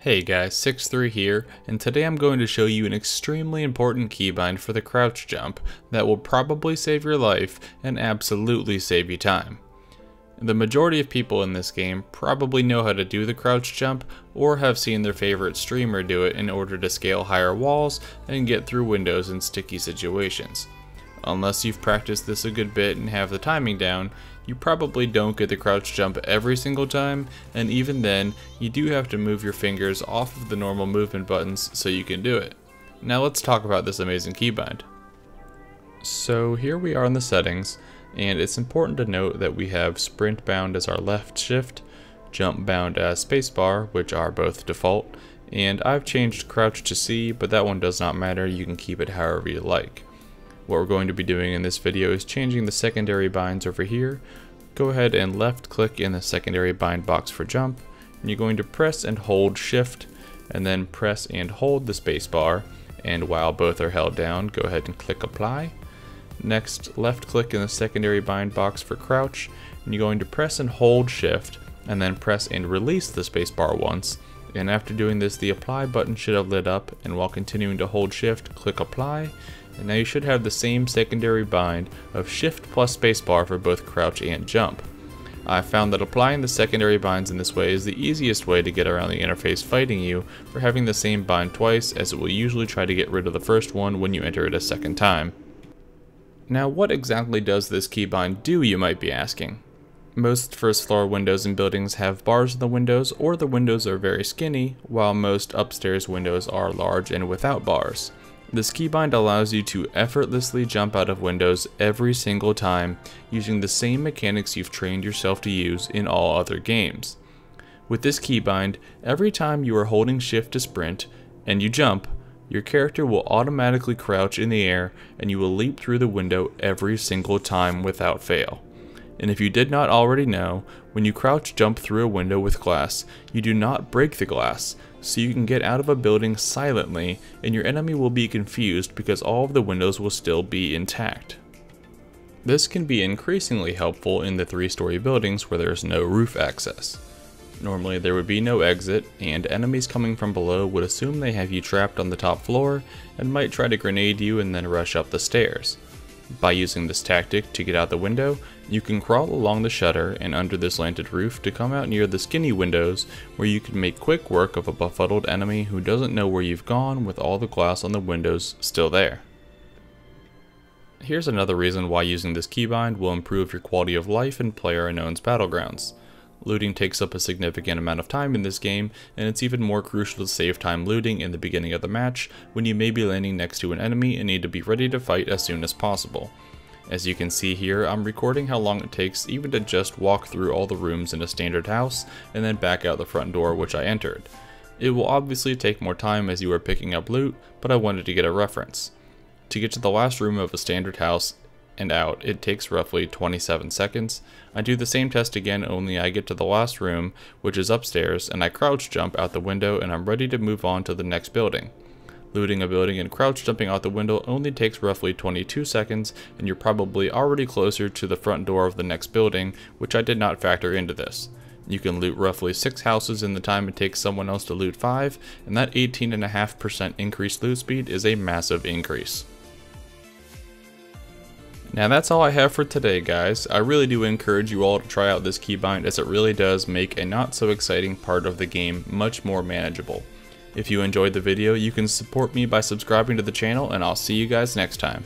Hey guys, 63 here, and today I'm going to show you an extremely important keybind for the crouch jump that will probably save your life and absolutely save you time. The majority of people in this game probably know how to do the crouch jump or have seen their favorite streamer do it in order to scale higher walls and get through windows in sticky situations. Unless you've practiced this a good bit and have the timing down, you probably don't get the crouch jump every single time, and even then, you do have to move your fingers off of the normal movement buttons so you can do it. Now let's talk about this amazing keybind. So here we are in the settings, and it's important to note that we have sprint bound as our left shift, jump bound as spacebar, which are both default, and I've changed crouch to C, but that one does not matter, you can keep it however you like. What we're going to be doing in this video is changing the secondary binds over here. Go ahead and left click in the secondary bind box for jump, and you're going to press and hold shift, and then press and hold the space bar, and while both are held down, go ahead and click apply. Next, left click in the secondary bind box for crouch, and you're going to press and hold shift, and then press and release the space bar once. And after doing this, the apply button should have lit up, and while continuing to hold shift, click apply. And now you should have the same secondary bind of shift plus spacebar for both crouch and jump. I found that applying the secondary binds in this way is the easiest way to get around the interface fighting you for having the same bind twice, as it will usually try to get rid of the first one when you enter it a second time. Now what exactly does this keybind do, you might be asking? Most first floor windows in buildings have bars in the windows, or the windows are very skinny, while most upstairs windows are large and without bars. This keybind allows you to effortlessly jump out of windows every single time using the same mechanics you've trained yourself to use in all other games. With this keybind, every time you are holding shift to sprint and you jump, your character will automatically crouch in the air and you will leap through the window every single time without fail. And if you did not already know, when you crouch jump through a window with glass, you do not break the glass, so you can get out of a building silently and your enemy will be confused because all of the windows will still be intact. This can be increasingly helpful in the 3-story buildings where there is no roof access. Normally there would be no exit, and enemies coming from below would assume they have you trapped on the top floor and might try to grenade you and then rush up the stairs. By using this tactic to get out the window, you can crawl along the shutter and under the slanted roof to come out near the skinny windows, where you can make quick work of a befuddled enemy who doesn't know where you've gone with all the glass on the windows still there. Here's another reason why using this keybind will improve your quality of life in PlayerUnknown's Battlegrounds. Looting takes up a significant amount of time in this game, and it's even more crucial to save time looting in the beginning of the match when you may be landing next to an enemy and need to be ready to fight as soon as possible. As you can see here, I'm recording how long it takes even to just walk through all the rooms in a standard house and then back out the front door which I entered. It will obviously take more time as you are picking up loot, but I wanted to get a reference. To get to the last room of a standard house and out, it takes roughly 27 seconds. I do the same test again, only I get to the last room, which is upstairs, and I crouch jump out the window and I'm ready to move on to the next building. Looting a building and crouch jumping out the window only takes roughly 22 seconds, and you're probably already closer to the front door of the next building, which I did not factor into this. You can loot roughly 6 houses in the time it takes someone else to loot 5, and that 18.5% increased loot speed is a massive increase. Now that's all I have for today, guys. I really do encourage you all to try out this keybind, as it really does make a not so exciting part of the game much more manageable. If you enjoyed the video, you can support me by subscribing to the channel, and I'll see you guys next time.